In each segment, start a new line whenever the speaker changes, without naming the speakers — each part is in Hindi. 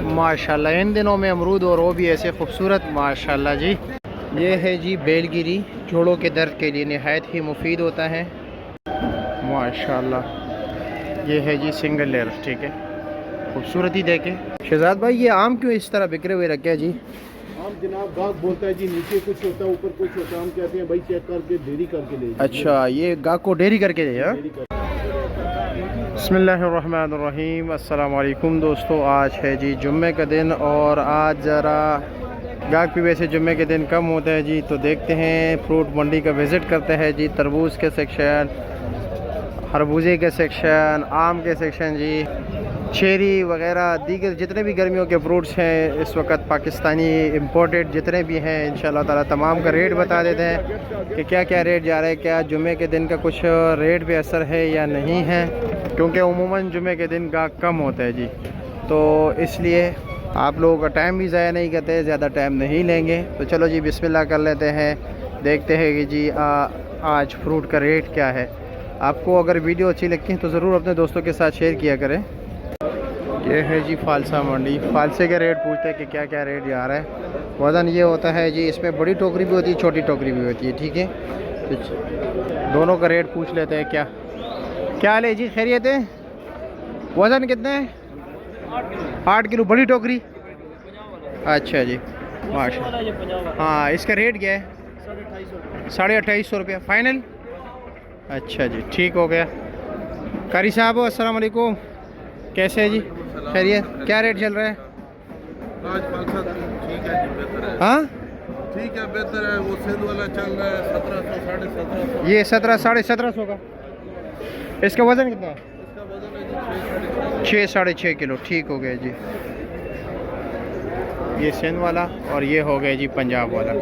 माशाल्लाह इन दिनों में अमरूद और वो भी ऐसे खूबसूरत माशाल्लाह जी। ये है जी बेलगिरी, जोड़ों के दर्द के लिए नहायत ही मुफीद होता है माशाल्लाह। ये है जी सिंगल लेयर, ठीक है, खूबसूरती देखें। शहजाद भाई ये आम क्यों इस तरह बिखरे हुए रखे हैं जी?
आम जनाब गाहक बोलता है जी नीचे कुछ होता है ऊपर कुछ होता है, हम कहते हैं भाई चेक करके डेरी करके ले।
अच्छा, ये गाहक को डेरी करके दे। बिस्मिल्लाहिर्रहमानिर्रहीम, अस्सलाम वालेकुम दोस्तों। आज है जी जुम्मे का दिन और आज ज़रा गाहक भी वैसे जुम्मे के दिन कम होता है जी। तो देखते हैं फ्रूट मंडी का विज़िट करते हैं जी। तरबूज के सेक्शन, खरबूजे के सेक्शन, आम के सेक्शन जी, चेरी वगैरह दीगर जितने भी गर्मियों के फ्रूट्स हैं इस वक्त पाकिस्तानी इंपोर्टेड जितने भी हैं इंशाल्लाह ताला तमाम का रेट बता देते हैं कि क्या क्या रेट जा रहा है, क्या जुम्मे के दिन का कुछ रेट पे असर है या नहीं है, क्योंकि उमूमन जुम्मे के दिन गाहक कम होता है जी। तो इसलिए आप लोगों का टाइम भी ज़ाया नहीं करते, ज़्यादा टाइम नहीं लेंगे। तो चलो जी बिस्मिल्लाह कर लेते हैं, देखते हैं कि जी आज फ्रूट का रेट क्या है। आपको अगर वीडियो अच्छी लगती है तो ज़रूर अपने दोस्तों के साथ शेयर किया करें। ये है जी फालसा मंडी, फालसे के रेट पूछते हैं कि क्या क्या रेट जा रहा है। वज़न ये होता है जी, इसमें बड़ी टोकरी भी होती है, छोटी टोकरी भी होती है, ठीक है। तो दोनों का रेट पूछ लेते हैं। क्या ले जी, खैरियत है? वज़न कितना है? 8 किलो बड़ी टोकरी। अच्छा जी माशाल्लाह। हाँ, इसका रेट क्या है? 2850 रुपया फाइनल। अच्छा जी, ठीक हो गया। कारी साहब अस्सलाम वालेकुम, कैसे है जी? खैरियत? क्या रेट चल रहा है
आज? ठीक है जी, बेहतर है।
हाँ
ठीक है, बेहतर है। वो सिंध वाला चल रहा है 1700 1750।
ये 17 1750 का। इसका वज़न कितना है?
इसका वजन है जी
6 साढ़े 6 किलो, ठीक हो गया जी। ये सिंध वाला और ये हो गया जी पंजाब वाला।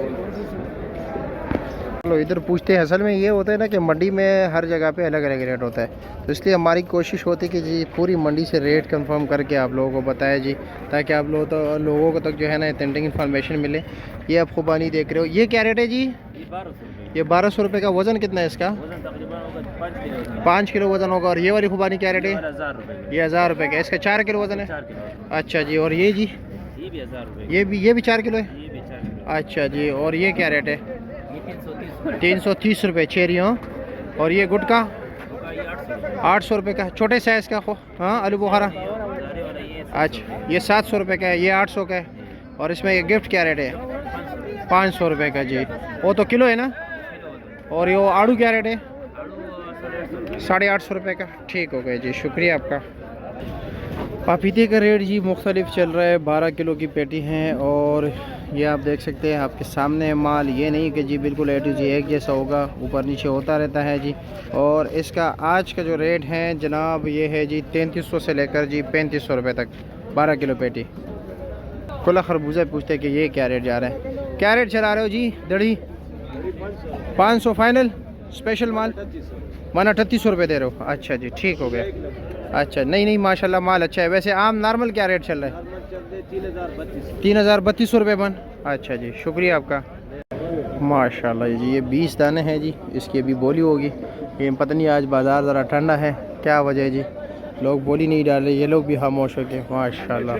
चलो इधर पूछते हैं। असल में ये होता है ना कि मंडी में हर जगह पे अलग अलग रेट होता है, तो इसलिए हमारी कोशिश होती है कि जी पूरी मंडी से रेट कंफर्म करके आप लोगों को बताया जी, ताकि आप लोगों को तक जो है ना ऑथेंटिक इन्फॉर्मेशन मिले। ये आप खुबानी देख रहे हो, ये क्या रेट है जी? ये 1200 रुपये का। वज़न कितना है इसका? 5 किलो वज़न होगा। और ये वाली खुबानी क्या रेट है? ये 1000 रुपये का। इसका 4 किलो वज़न है। अच्छा जी, और ये जी? ये भी 4 किलो है। अच्छा जी, और ये क्या रेट है? 330 रुपये चेरियों। और ये गुटका 800 रुपये का, छोटे साइज़ का। हाँ, आलू बुखारा। अच्छा, ये 700 रुपये का है, ये 800 का है। और इसमें ये गिफ्ट क्या रेट है? 500 रुपये का जी। वो तो किलो है ना। और ये आड़ू क्या रेट है? 850 रुपये का, ठीक हो गया जी, शुक्रिया आपका। पपीते का रेट जी मुख्तलिफ चल रहा है। 12 किलो की पेटी हैं और ये आप देख सकते हैं आपके सामने है माल। ये नहीं कि जी बिल्कुल A to Z एक जैसा होगा, ऊपर नीचे होता रहता है जी। और इसका आज का जो रेट है जनाब ये है जी 3300 से लेकर जी 3500 रुपये तक 12 किलो पेटी। खुला खरबूजा पूछते हैं कि ये क्या रेट जा रहा है। क्या रेट चला रहे हो जी? दड़ी 500 फाइनल। स्पेशल माल माना 3800 रुपये दे रहे हो। अच्छा जी, ठीक हो गया। अच्छा, नहीं माशाल्लाह माल अच्छा है। वैसे आम नॉर्मल क्या रेट चल रहा है? 3032 रुपये बन। अच्छा जी, शुक्रिया आपका। माशाल्लाह जी, ये 20 दाने हैं जी, इसकी अभी बोली होगी। ये पता नहीं आज बाज़ार ज़रा ठंडा है, क्या वजह है जी, लोग बोली नहीं डाल रहे। ये लोग भी खामोश हो गए। माशाल्लाह,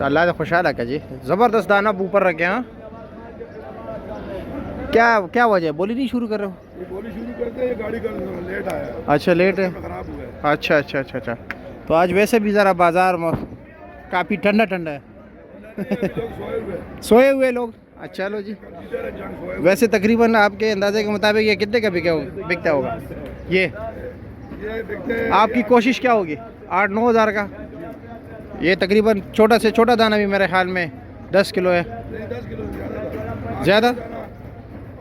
अल्लाह से खुशहाल का जी, ज़बरदस्त दाना ऊपर रखे। हाँ, क्या वजह है, बोली नहीं शुरू कर रहे हो?
बोली शुरू करते हैं, गाड़ी का लेट आया।
अच्छा, लेट है।
खराब हुआ है।
अच्छा। तो आज वैसे भी ज़रा बाज़ार काफ़ी ठंडा है। सोए हुए लोग। अच्छा लो जी। वैसे तकरीबन आपके अंदाजे के मुताबिक ये कितने का बिकता होगा? ये आपकी कोशिश क्या होगी? 8-9 हज़ार का। ये तकरीबन छोटा से छोटा दाना भी मेरे ख्याल में 10 किलो है।
10 किलो
ज़्यादा?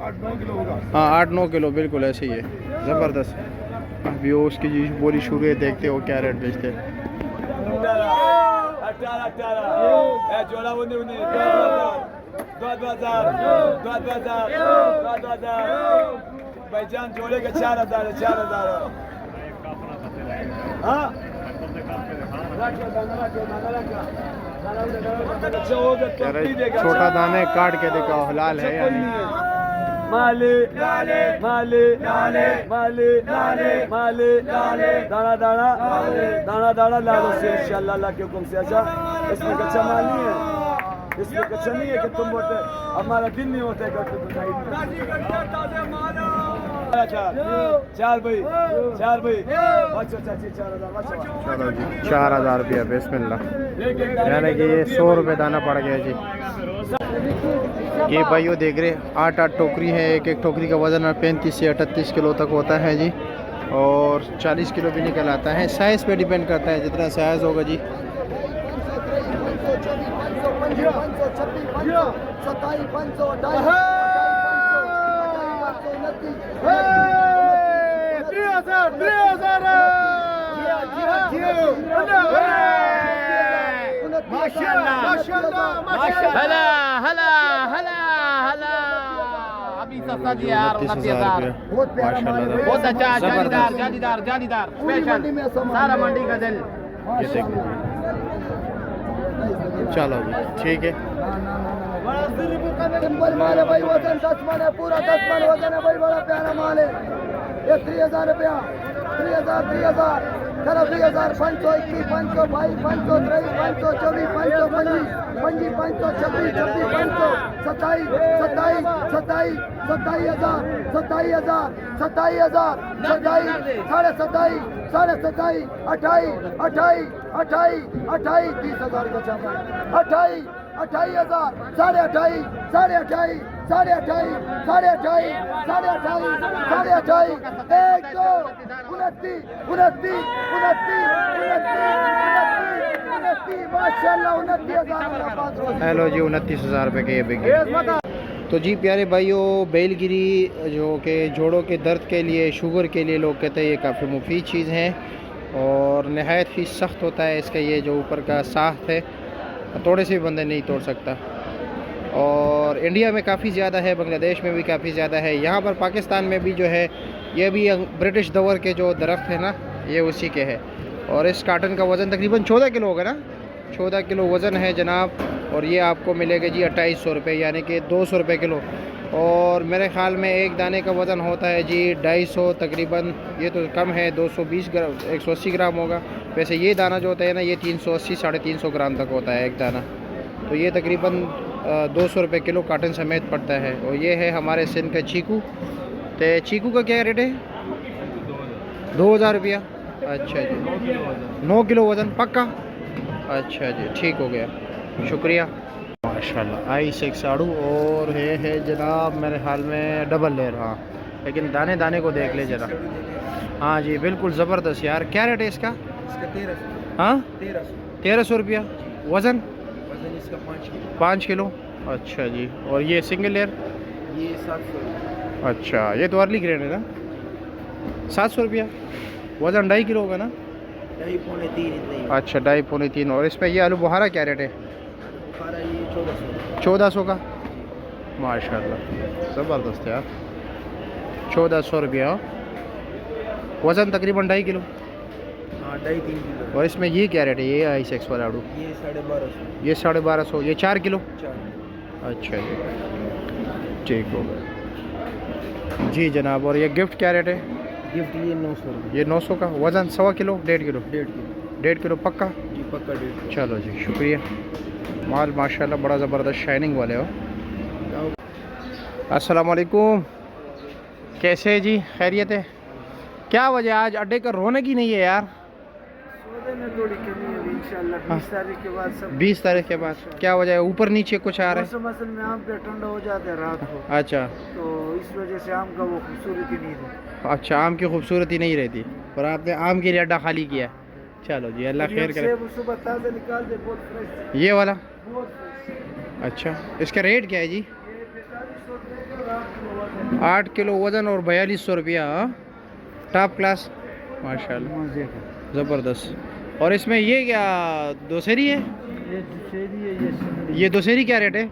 8-9 किलो होगा।
हाँ, 8-9 किलो बिल्कुल ऐसे ही है। ज़बरदस्त। अभी वो उसकी जी बोली शुरू है, देखते हो क्या रेट बेचते हैं।
भाईजान जोड़े का 4000
छोटा दाने काट के दिखाओ, हलाल है या नहीं।
माले लाले माले लाले माले लाले माले लाले दाना दाना दाना दाना लालो से इंशाल्लाह अल्लाह के हुक्म से। अच्छा इसमें कच्चा माल नहीं है, इसमें कच्चा नहीं है कि तुम बोलते हमारा दिन नहीं होता है करते चार भाई अच्छा चाची 4000
चलो जी 4000 रुपया बिस्मिल्लाह, यानी कि ये 100 रुपये दाना पड़ गया जी। ये भाइयों देख रहे 8 टोकरी है, एक एक टोकरी का वज़न 35 से 38 किलो तक होता है जी, और 40 किलो भी निकल आता है। साइज़ पे डिपेंड करता है, जितना साइज़ होगा जी।
हला हला हला हला अभी सस्ता दिया यार 29,000
माशाल्लाह
बहुत अच्छा जालीदार जालीदार जालीदार स्पेशल सारा मंडी का दिल।
ये देखो चलो जी ठीक है।
सिंपल माल है भाई, वजन 10 मन है, पूरा 10 मन वजन है भाई, बड़ा प्यारा माल है। ये 3000 रुपया 3000 चलो 3000 521 522 523 524 525 25 526 26 527 27 27000 27000 27000 27 साढ़े 27 28 30,000 का चावल 28,000 साढ़े 28 साढ़े 28 साढ़े 28 साढ़े 28 साढ़े 28 साढ़े 28 1 2 29 29 माशाल्लाह 29,000।
हेलो जी 29,000 रुपये के ये बिक गए। तो जी प्यारे भाइयों, बैलगिरी जो कि जोड़ों के दर्द के लिए, शुगर के लिए लोग कहते हैं ये काफ़ी मुफीद चीज़ है और नहायत ही सख्त होता है इसका। ये जो ऊपर का साख्त है थोड़े से भी बंदे नहीं तोड़ सकता, और इंडिया में काफ़ी ज़्यादा है, बांग्लादेश में भी काफ़ी ज़्यादा है, यहाँ पर पाकिस्तान में भी जो है ये भी ब्रिटिश दौर के जो दरख्त है ना ये उसी के है। और इस कार्टन का वज़न तकरीबन 14 किलो होगा ना, 14 किलो वज़न है जनाब, और ये आपको मिलेगा जी 2800 रुपये, यानी कि 200 रुपये किलो। और मेरे ख़्याल में एक दाने का वज़न होता है जी 250 तकरीबन, ये तो कम है 220 ग्राम 180 ग्राम होगा। वैसे ये दाना जो होता है ना ये 380 350 ग्राम तक होता है एक दाना, तो ये तकरीबन 200 रुपये किलो काटन समेत पड़ता है। और ये है हमारे सिंध का चीकू। तो चीकू का क्या रेट है? 2000 रुपया। अच्छा जी 9 किलो वज़न पक्का। अच्छा जी ठीक हो गया, शुक्रिया। माशाल्लाह I6 आड़ू, और है जनाब मेरे ख्याल में डबल लेयर। हाँ लेकिन दाने दाने को देख ले ज़रा। हाँ जी बिल्कुल ज़बरदस्त यार। क्या रेट है इसका?
1300।
हाँ 1300 रुपया। वज़न
इसका
5 किलो। अच्छा जी। और ये सिंगल लेयर?
ये 700।
अच्छा ये तो अर्ली ग्रेड है ना। 700 रुपया। वज़न 2.5 किलो होगा ना?
2.5 पौने 3 इतना ही।
अच्छा 2.5 पौने 3। और इस पर ये आलू बुखारा क्या रेट है?
बुखारा ये 1400।
1400 का। माशाल्लाह ज़बरदस्त यार। 1400 रुपया। वज़न तकरीबन 2.5 किलो।
हाँ 2.5-3 किलो।
और इसमें ये क्या रेट है? ये I6 वाला आड़ू?
ये 1250।
ये 1250। ये 4 किलो।
4।
अच्छा जी ठीक हो गया जी जनाब। और ये गिफ्ट क्या रेट है?
गिफ्ट ये 900 रुपये।
ये 900 का। वज़न 1.25 किलो 1.5 किलो?
1.5 किलो।
1.5 किलो पक्का।
जी पक्का 1.5 किलो।
चलो जी शुक्रिया। माल माशाल्लाह बड़ा ज़बरदस्त शाइनिंग वाले हो। अस्सलाम वालेकुम, कैसे है जी? खैरियत है? क्या वजह आज अड्डे का रौनक ही नहीं है यार?
सौदे में थोड़ी कमी है इंशाल्लाह 20 तारीख के बाद सब।
20 तारीख के बाद क्या वजह है? ऊपर नीचे कुछ आ रहा है?
मौसम असल में आम पे ठंडा हो जाता है रात को,
अच्छा
तो इस वजह से आम का वो खूबसूरती नहीं है।
अच्छा आम की खूबसूरती नहीं रहती, और आपने आम के लिए अड्डा खाली किया। चलो जी अल्लाह खैर करे।
सेब सुबह ताज़ा निकाल दे, बहुत फ्रेश है,
ये वाला?
बहुत फ्रेश।
अच्छा इसका रेट क्या है जी?
ये 4500 रुपये का
8 किलो वज़न और 4200 रुपया। टॉप क्लास माशाल्लाह
मज़े का।
ज़बरदस्त। और इसमें ये क्या दोसेरी है?
ये दुशहरी है, ये सिंधी।
ये दोसेरी क्या रेट है?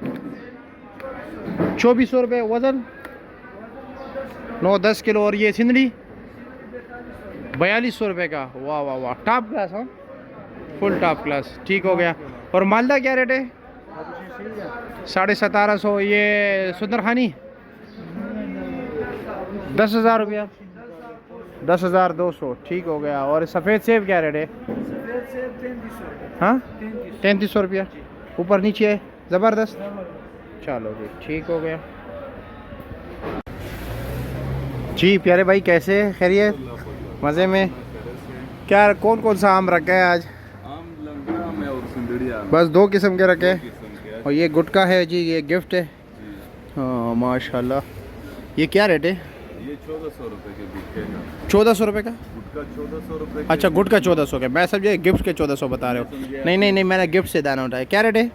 2400 रुपये वज़न 9-10 किलो। और ये सिंदड़ी 4200 रुपये का। वाह वाह वाह टॉप क्लास। हाँ फुल टॉप क्लास ठीक हो गया। और मालदा क्या रेट है? 1750। ये सुंदरखानी 10,000 रुपया, 10,200 ठीक हो गया। और सफ़ेद सेब क्या रेट है? हाँ 3300 रुपया, ऊपर नीचे है, ज़बरदस्त। चलो जी ठीक हो गया जी। प्यारे भाई कैसे, खैरियत, मज़े में? क्या कौन कौन सा आम रखा है आज?
आम लंगड़ा में और सिंदड़िया में।
बस 2 किस्म के रखे हैं।
किस्म के हैं।
और ये गुटका है जी, ये गिफ्ट है। हाँ माशाल्लाह। ये क्या रेट है?
ये 1400 रुपए के बिकेगा।
1400 रुपये का?
गुटका 1400 रुपए।
अच्छा गुटका 1400 का, मैं समझे गिफ्ट के 1400 बता रहे हो। नहीं नहीं नहीं, मैंने गिफ्ट से दाना उठाया। क्या रेट है?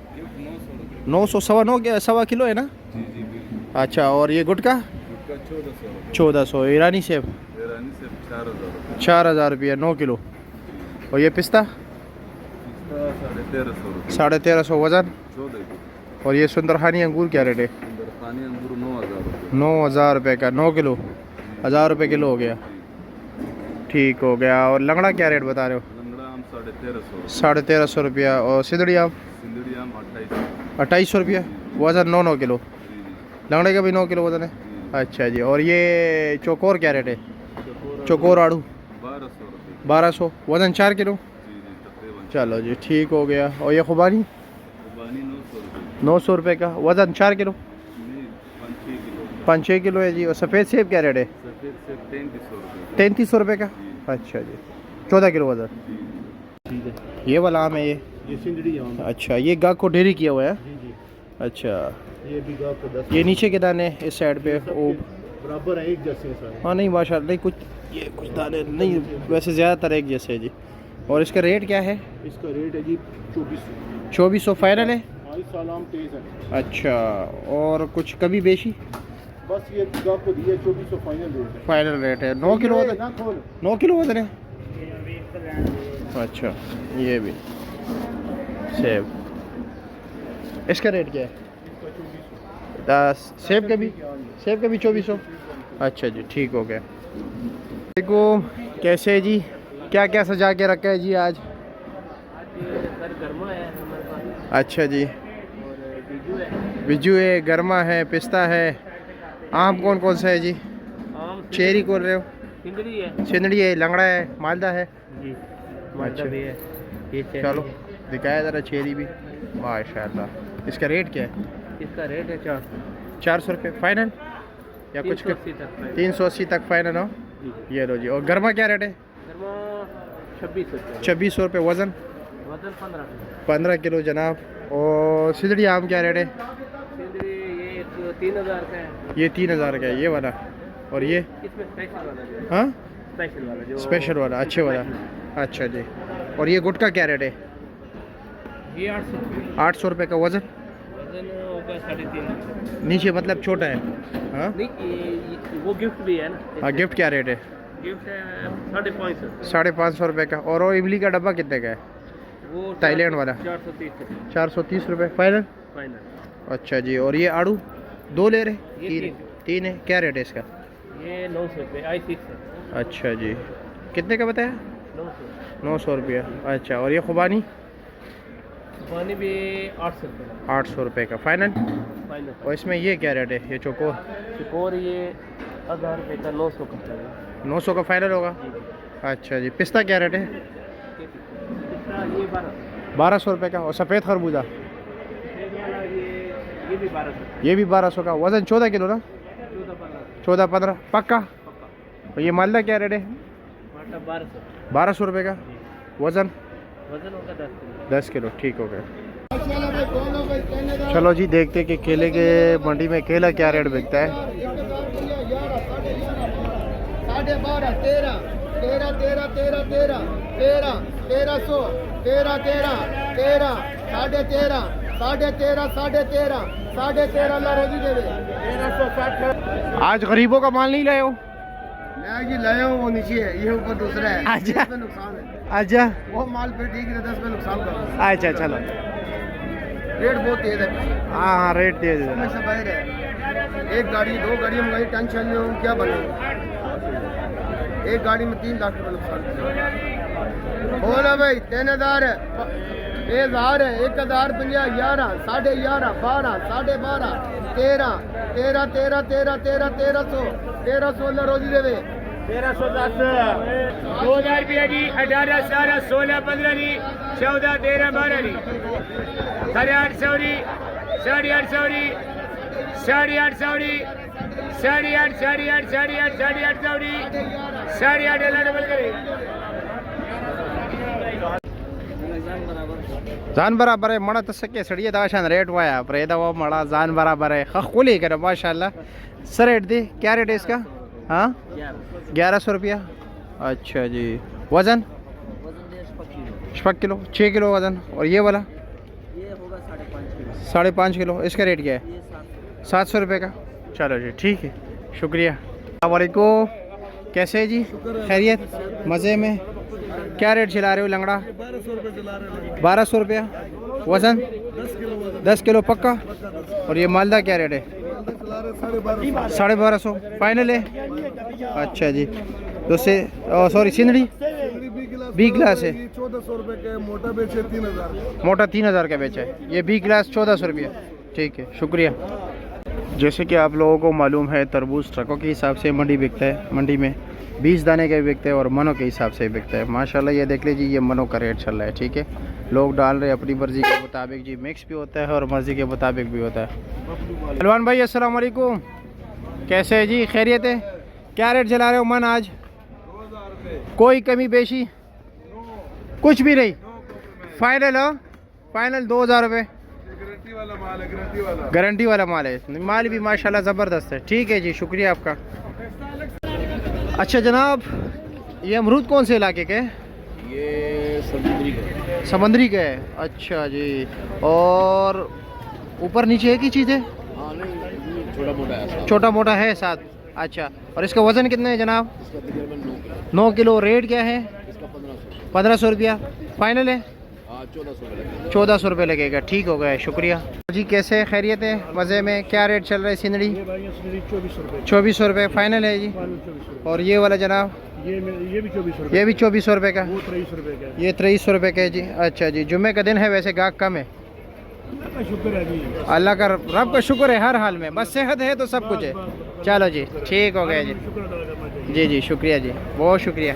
900, सवा किलो है ना?
जी जी बिल्कुल।
अच्छा और ये गुटका?
गुटका 1400 रुपए।
1400। ईरानी सेब
ईरानी से 4000 रुपए।
4000 रुपये 9 किलो। और ये पिस्ता?
इसका 1350 रुपए।
1350 वज़न।
14 किलो।
और ये सुंदरखानी अंगूर क्या रेट है?
सुंदरखानी अंगूर 9000 रुपए।
9000 रुपये का, 9 किलो, 1000 रुपये किलो हो गया। ठीक हो गया। और लंगड़ा क्या रेट बता रहे हो?
लंगड़ा आम 1350।
1350 रुपया। और सिंदड़ी आम?
सिंदड़ी आम 2800।
2800 रुपया, वज़न 9 किलो। लंगड़े का भी 9 किलो वज़न है। अच्छा जी। और ये चौकोर क्या रेट है? चौकोर आड़ू
1200 रुपए।
1200, वज़न 4 किलो।
जी जी तकरीबन।
चलो जी ठीक हो गया। और ये खुबानी?
खुबानी 900 रुपए।
900 रुपये का, वज़न 4 किलो।
नहीं 5-6 किलो।
5-6 किलो है जी। और सफ़ेद सेब क्या रेट है?
सफेद से 3300 रुपए।
3300 रुपये का। अच्छा जी, 14 किलो वज़न।
ठीक है।
ये वाला आम है ये?
ये सिंदड़ी आम।
अच्छा ये गाग को ढेरी किया हुआ है।
जी जी।
अच्छा
ये भी गाँव को 10
ये नीचे के दाने इस साइड पे वो?
बराबर है, एक जैसे हैं सारे।
हाँ नहीं माशाल्लाह, नहीं कुछ ये कुछ दाने नहीं, वैसे ज़्यादातर एक जैसे है जी। और इसका रेट क्या है?
इसका रेट है जी 2400।
2400 फाइनल है?
हाँ इस साल आम तेज़ है।
अच्छा और कुछ कमी बेशी?
बस ये गाँव को दिया 2400 फाइनल रेट है।
फाइनल रेट है। 9 किलो वज़न?
ना खोल।
9 किलो वज़न है। अच्छा ये भी सेब, इसका रेट क्या है? सेब का भी? सेब का भी 2400। अच्छा जी ठीक हो गया। देखो कैसे है जी, क्या क्या सजा के रखा है जी आज? अच्छा जी, बिजू है, गरमा है, पिस्ता है। आम कौन कौन सा है जी? चेरी बोल रहे हो?
सिंदड़ी है
सिंदड़ी है, लंगड़ा है, मालदा है।
जी,
अच्छा।
भी है ये
चलो दिखाया ज़रा चेरी भी, माशाल्लाह। इसका रेट क्या है?
इसका रेट है
400 रुपये फाइनल या कुछ?
380 तक है।
380 तक फाइनल हो। ये लो जी। और गरमा क्या रेट है?
2600 रुपये।
2600 रुपये वज़न।
वजन 15
15 किलो जनाब। और सिंदड़ी आम क्या रेट है?
सिंदड़ी ये 3000 का है।
ये 3000 का है ये वाला। और ये?
इसमें स्पेशल वाला जो है,
हाँ
स्पेशल वाला जो
स्पेशल वाला, अच्छे वाला। अच्छा जी। और ये गुटका क्या रेट है?
ये 800 रुपये।
800 रुपये का वज़न।
वजन होगा 3.5।
नीचे मतलब छोटा है? हाँ
नहीं वो गिफ्ट भी है ना।
हाँ गिफ्ट क्या रेट है?
गिफ्ट है 550।
550 रुपये का। और वो इमली का डब्बा कितने का है?
वो
थाईलैंड वाला?
430
430 रुपये फाइनल।
फाइनल।
अच्छा जी। और ये आड़ू 2 ले रहे?
ये
3 है। क्या रेट है इसका?
ये 900 रुपये i6 है।
अच्छा जी। कितने का बताया?
900।
900 रुपया। अच्छा और ये खुबानी?
पानी भी 800 रुपये
800 रुपये का फाइनल।
फाइनल।
और इसमें ये क्या रेट है, ये चोकोर?
और ये 1000 रुपये का 900 का है।
900 का फाइनल होगा। अच्छा जी। पिस्ता क्या रेट है?
ये
1200 रुपये का। और सफ़ेद खरबूजा?
ये भी 1200।
ये भी 1200 का। वज़न 14 किलो ना? 14-15 पक्का। और ये मालदा क्या रेट है? 1200 रुपये का। वज़न?
वजन होगा 10 किलो।
10 किलो ठीक हो गया। चलो जी देखते कि केले के मंडी में केला क्या रेट बिकता है।
12.5 13 13 13 13 13 13 1300 13 13 13 13.5 13 13 13 ला रोजी दे दे। 1360।
आज गरीबों का माल नहीं लाए हो?
मैं जी लाया हूँ, वो नीचे है, ये ऊपर दूसरा है।
अच्छा।
इसमें नुकसान है।
अच्छा
वो माल पे ठीक है, 10 में नुकसान कर रहा है।
अच्छा चलो।
रेट बहुत तेज है।
हाँ हाँ रेट दे दे।
समझ से बाहर है। एक गाड़ी 2 गाड़ी मंगाई, टेंशन में हूँ क्या बनेगा। एक गाड़ी में 3 लाख रुपये नुकसान। बोला भाई 3000 है, 1000 है, 1050 11 11.5 12 12.5 13 13 13 13 13 1300 13-16 रोजी देवे
1310 2000 रुपया जी 18 17 16 15 जी 14 13 12 जी 850 जी 850 जी 850 जी 850 जी 850 डबल करे
जान बराबर है मणा तस के सड़िए दाशान रेट वाया प्रेदा वो मणा जान बराबर है खुली करे माशाल्लाह सर रेट दी क्या रेट है इसका हाँ 1100 रुपया अच्छा जी वज़न 5 किलो 6 किलो वज़न और ये वाला
ये होगा 5.5 किलो
5.5 किलो इसका रेट क्या है 700 रुपये का चलो जी ठीक है शुक्रिया वालेकुम कैसे है जी खैरियत मज़े में क्या रेट चला रहे हो लंगड़ा 1200 रुपया वज़न 10 किलो पक्का और ये मालदा क्या रेट है 1250 फाइनल है अच्छा जी तो से सॉरी सिंधड़ी 20 गिलास है
1400 रुपए के मोटा बेचे 3000
मोटा 3000 का बेचा है ये 20 गिलास 1400 रुपया ठीक है शुक्रिया जैसे कि आप लोगों को मालूम है तरबूज ट्रकों के हिसाब से मंडी बिकता है मंडी में 20 दाने का भी बिकता है और मनो के हिसाब से बिकता है माशाल्लाह ये देख लीजिए ये मनो का रेट चल रहा है ठीक है लोग डाल रहे हैं अपनी मर्ज़ी के मुताबिक जी मिक्स भी होता है और मर्ज़ी के मुताबिक भी होता है सलमान भाई अस्सलाम वालेकुम कैसे है जी खैरियत है क्या रेट चला रहे हो मन आज कोई कमी बेशी कुछ भी नहीं फाइनल हो फाइनल 2000 रुपये गारंटी वाला माल है माल भी माशाल्लाह ज़बरदस्त है ठीक है जी शुक्रिया आपका अच्छा जनाब ये अमरूद कौन से इलाके के
ये
समंदरी का है अच्छा जी और ऊपर नीचे एक ही चीज़ है छोटा मोटा है साथ अच्छा और इसका वज़न कितना है जनाब 9 किलो रेट क्या है 1500 रुपया फाइनल है 1400 रुपये लगेगा ठीक हो गया शुक्रिया जी कैसे खैरियत है मज़े में क्या रेट चल रहा है सिंदड़ी 2400 रुपये फाइनल है जी और ये वाला जनाब
ये भी 2400
ये भी 2400 रुपये का
वो 2300 रुपए का
ये 2300 रुपये का है जी अच्छा जी जुम्मे का दिन है वैसे गाहक कम है
शुक्र है जी
अल्लाह का रब का शुक्र है हर हाल में बस सेहत है तो सब कुछ है चलो जी ठीक हो गया जी जी शुक्रिया जी बहुत शुक्रिया